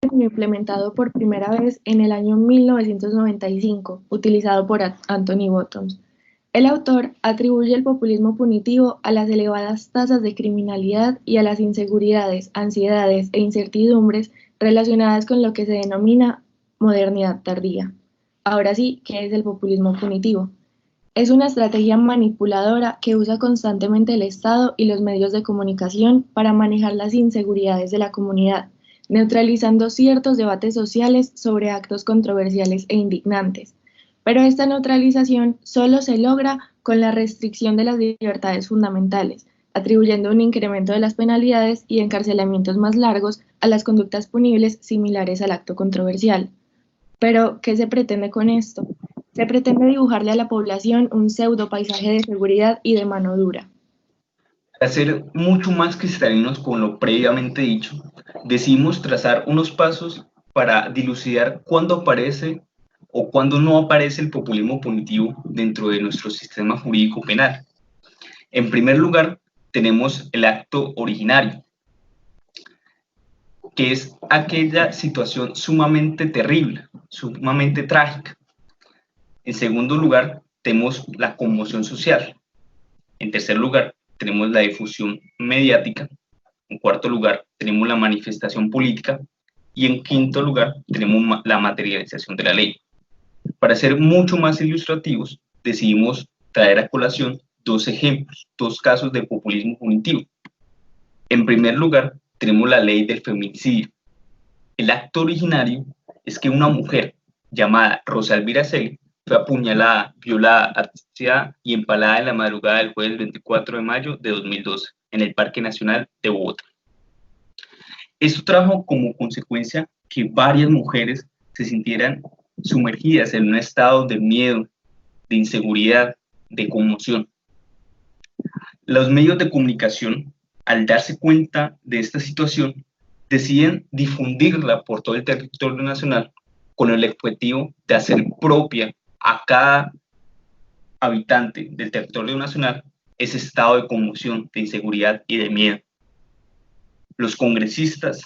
término implementado por primera vez en el año 1995, utilizado por Anthony Bottoms. El autor atribuye el populismo punitivo a las elevadas tasas de criminalidad y a las inseguridades, ansiedades e incertidumbres relacionadas con lo que se denomina modernidad tardía. Ahora sí, ¿qué es el populismo punitivo? Es una estrategia manipuladora que usa constantemente el Estado y los medios de comunicación para manejar las inseguridades de la comunidad, neutralizando ciertos debates sociales sobre actos controversiales e indignantes. Pero esta neutralización solo se logra con la restricción de las libertades fundamentales, atribuyendo un incremento de las penalidades y encarcelamientos más largos a las conductas punibles similares al acto controversial. Pero, ¿qué se pretende con esto? Se pretende dibujarle a la población un pseudo paisaje de seguridad y de mano dura. Para ser mucho más cristalinos con lo previamente dicho, decidimos trazar unos pasos para dilucidar cuándo aparece o cuándo no aparece el populismo punitivo dentro de nuestro sistema jurídico penal. En primer lugar, tenemos el acto originario, que es aquella situación sumamente terrible, sumamente trágica. En segundo lugar, tenemos la conmoción social. En tercer lugar, tenemos la difusión mediática. En cuarto lugar, tenemos la manifestación política. Y en quinto lugar, tenemos la materialización de la ley. Para ser mucho más ilustrativos, decidimos traer a colación dos ejemplos, dos casos de populismo punitivo. En primer lugar, tenemos la ley del feminicidio. El acto originario es que una mujer llamada Rosa Elvira Celi fue apuñalada, violada, asfixiada y empalada en la madrugada del jueves 24 de mayo de 2012 en el Parque Nacional de Bogotá. Esto trajo como consecuencia que varias mujeres se sintieran sumergidas en un estado de miedo, de inseguridad, de conmoción. Los medios de comunicación, al darse cuenta de esta situación, deciden difundirla por todo el territorio nacional con el objetivo de hacer propia a cada habitante del territorio nacional ese estado de conmoción, de inseguridad y de miedo. Los congresistas,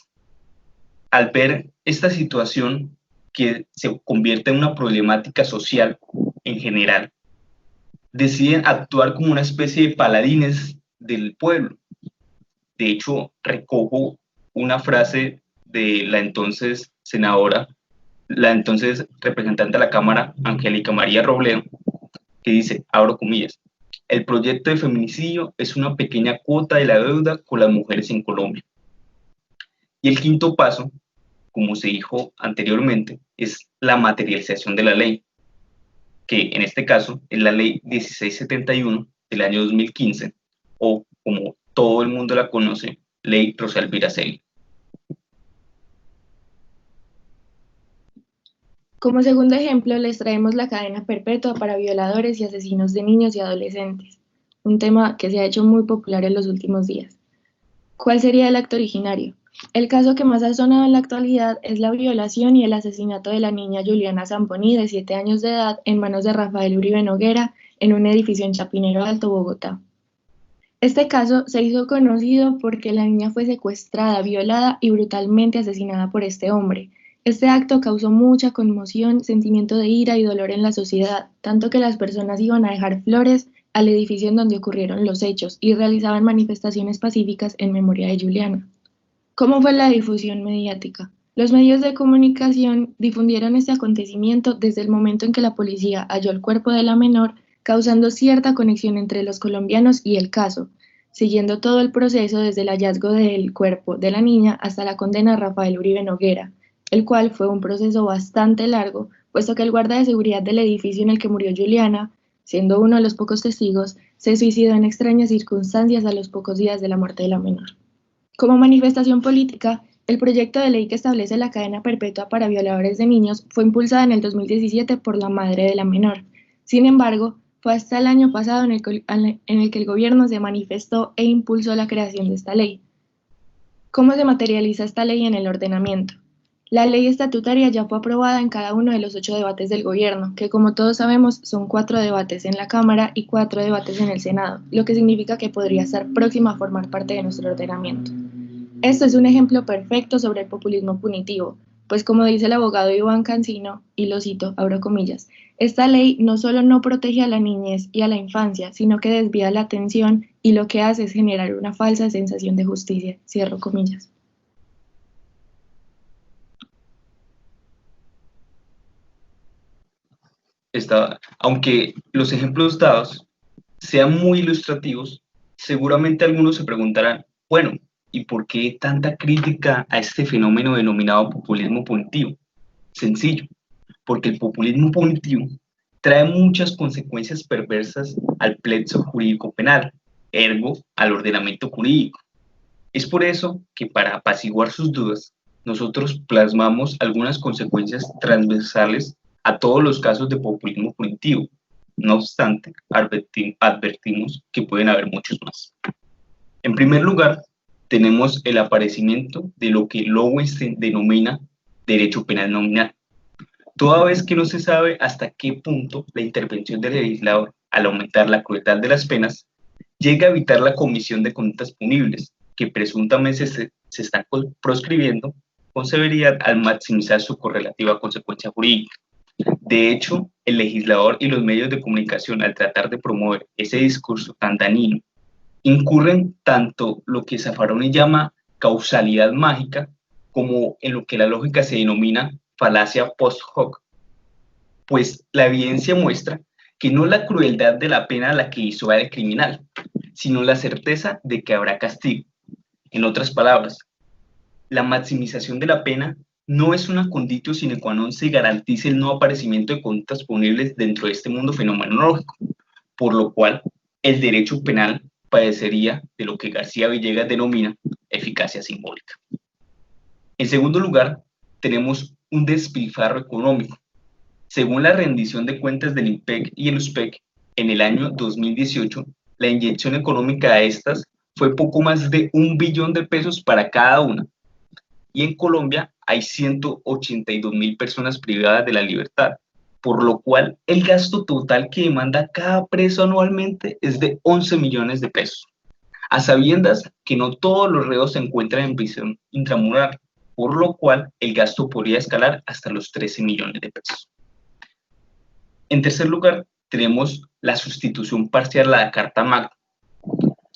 al ver esta situación que se convierte en una problemática social en general, deciden actuar como una especie de paladines del pueblo. De hecho, recojo una frase de la entonces senadora, la entonces representante de la Cámara, Angélica María Robledo, que dice, abro comillas, el proyecto de feminicidio es una pequeña cuota de la deuda con las mujeres en Colombia. Y el quinto paso, como se dijo anteriormente, es la materialización de la ley, que en este caso es la ley 1671 del año 2015, o como todo el mundo la conoce, ley Rosa Elvira Celi. Como segundo ejemplo, les traemos la cadena perpetua para violadores y asesinos de niños y adolescentes, un tema que se ha hecho muy popular en los últimos días. ¿Cuál sería el acto originario? El caso que más ha sonado en la actualidad es la violación y el asesinato de la niña Juliana Zamponí, de 7 años de edad, en manos de Rafael Uribe Noguera, en un edificio en Chapinero Alto, Bogotá. Este caso se hizo conocido porque la niña fue secuestrada, violada y brutalmente asesinada por este hombre. Este acto causó mucha conmoción, sentimiento de ira y dolor en la sociedad, tanto que las personas iban a dejar flores al edificio en donde ocurrieron los hechos y realizaban manifestaciones pacíficas en memoria de Juliana. ¿Cómo fue la difusión mediática? Los medios de comunicación difundieron este acontecimiento desde el momento en que la policía halló el cuerpo de la menor, causando cierta conexión entre los colombianos y el caso, siguiendo todo el proceso desde el hallazgo del cuerpo de la niña hasta la condena a Rafael Uribe Noguera, el cual fue un proceso bastante largo, puesto que el guarda de seguridad del edificio en el que murió Juliana, siendo uno de los pocos testigos, se suicidó en extrañas circunstancias a los pocos días de la muerte de la menor. Como manifestación política, el proyecto de ley que establece la cadena perpetua para violadores de niños fue impulsada en el 2017 por la madre de la menor. Sin embargo, fue hasta el año pasado en el que el gobierno se manifestó e impulsó la creación de esta ley. ¿Cómo se materializa esta ley en el ordenamiento? La ley estatutaria ya fue aprobada en cada uno de los 8 debates del gobierno, que como todos sabemos son 4 debates en la Cámara y 4 debates en el Senado, lo que significa que podría estar próxima a formar parte de nuestro ordenamiento. Esto es un ejemplo perfecto sobre el populismo punitivo, pues como dice el abogado Iván Cancino, y lo cito, abro comillas, esta ley no solo no protege a la niñez y a la infancia, sino que desvía la atención y lo que hace es generar una falsa sensación de justicia, cierro comillas. Aunque los ejemplos dados sean muy ilustrativos, seguramente algunos se preguntarán, bueno, ¿y por qué tanta crítica a este fenómeno denominado populismo punitivo? Sencillo, porque el populismo punitivo trae muchas consecuencias perversas al plexo jurídico penal, ergo al ordenamiento jurídico. Es por eso que para apaciguar sus dudas, nosotros plasmamos algunas consecuencias transversales a todos los casos de populismo punitivo. No obstante, advertimos que pueden haber muchos más. En primer lugar, tenemos el aparecimiento de lo que Lowenstein denomina derecho penal nominal. Toda vez que no se sabe hasta qué punto la intervención del legislador, al aumentar la crueldad de las penas, llega a evitar la comisión de conductas punibles, que presuntamente se están proscribiendo con severidad al maximizar su correlativa consecuencia jurídica. De hecho, el legislador y los medios de comunicación, al tratar de promover ese discurso tan dañino, incurren tanto lo que Zaffaroni llama causalidad mágica, como en lo que la lógica se denomina falacia post hoc, pues la evidencia muestra que no la crueldad de la pena la que hizo al criminal, sino la certeza de que habrá castigo. En otras palabras, la maximización de la pena no es una conditio sine qua non se garantice el no aparecimiento de conductas punibles dentro de este mundo fenomenológico, por lo cual el derecho penal padecería de lo que García Villegas denomina eficacia simbólica. En segundo lugar, tenemos un despilfarro económico. Según la rendición de cuentas del IMPEC y el USPEC, en el año 2018, la inyección económica a estas fue poco más de 1 billón de pesos para cada una. Y en Colombia hay 182.000 personas privadas de la libertad, por lo cual el gasto total que demanda cada preso anualmente es de 11 millones de pesos, a sabiendas que no todos los reos se encuentran en prisión intramural, por lo cual el gasto podría escalar hasta los 13 millones de pesos. En tercer lugar, tenemos la sustitución parcial a la Carta Magna.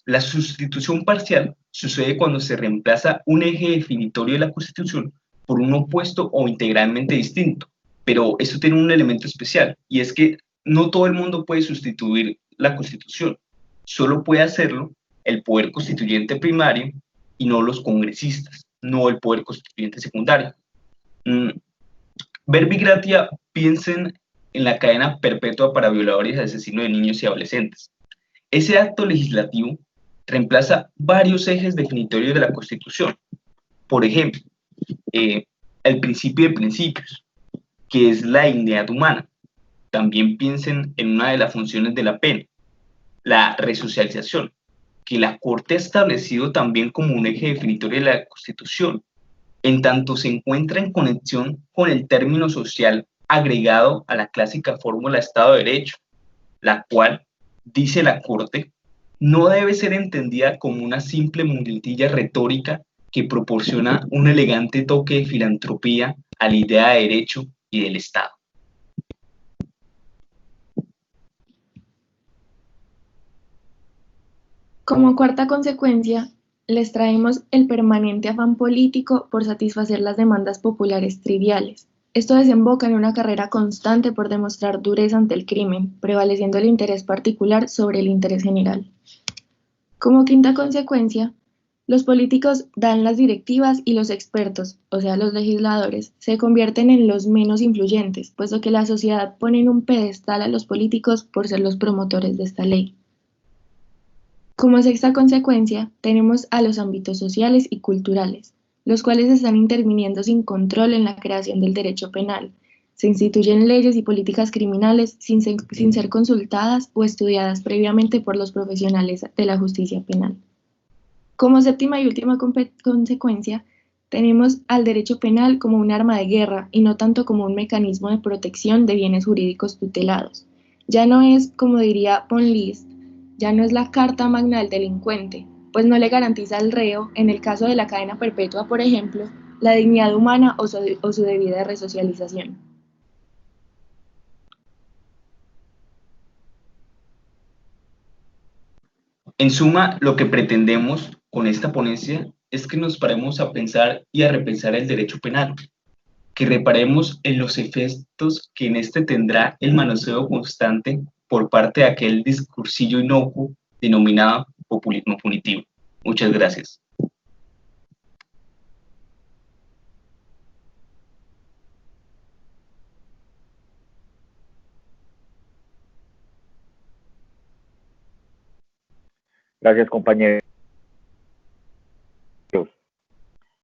La sustitución parcial sucede cuando se reemplaza un eje definitorio de la Constitución por uno opuesto o integralmente distinto, pero esto tiene un elemento especial, y es que no todo el mundo puede sustituir la Constitución, solo puede hacerlo el poder constituyente primario y no los congresistas, no el poder constituyente secundario. Verbi gratia, piensen en la cadena perpetua para violadores y asesinos de niños y adolescentes. Ese acto legislativo reemplaza varios ejes definitorios de la Constitución. Por ejemplo, el principio de principios, que es la dignidad humana. También piensen en una de las funciones de la pena, la resocialización, que la Corte ha establecido también como un eje definitorio de la Constitución, en tanto se encuentra en conexión con el término social agregado a la clásica fórmula Estado de Derecho, la cual, dice la Corte, no debe ser entendida como una simple muletilla retórica que proporciona un elegante toque de filantropía a la idea de derecho y del Estado. Como cuarta consecuencia, les traemos el permanente afán político por satisfacer las demandas populares triviales. Esto desemboca en una carrera constante por demostrar dureza ante el crimen, prevaleciendo el interés particular sobre el interés general. Como quinta consecuencia, los políticos dan las directivas y los expertos, o sea, los legisladores, se convierten en los menos influyentes, puesto que la sociedad pone en un pedestal a los políticos por ser los promotores de esta ley. Como sexta consecuencia, tenemos a los ámbitos sociales y culturales, los cuales están interviniendo sin control en la creación del derecho penal. Se instituyen leyes y políticas criminales sin ser consultadas o estudiadas previamente por los profesionales de la justicia penal. Como séptima y última consecuencia, tenemos al derecho penal como un arma de guerra y no tanto como un mecanismo de protección de bienes jurídicos tutelados. Ya no es, como diría von List, ya no es la carta magna del delincuente, pues no le garantiza al reo, en el caso de la cadena perpetua, por ejemplo, la dignidad humana o su debida resocialización. En suma, lo que pretendemos con esta ponencia es que nos paremos a pensar y a repensar el derecho penal, que reparemos en los efectos que en este tendrá el manoseo constante por parte de aquel discursillo inocuo denominado populismo punitivo. Muchas gracias. Gracias, compañero.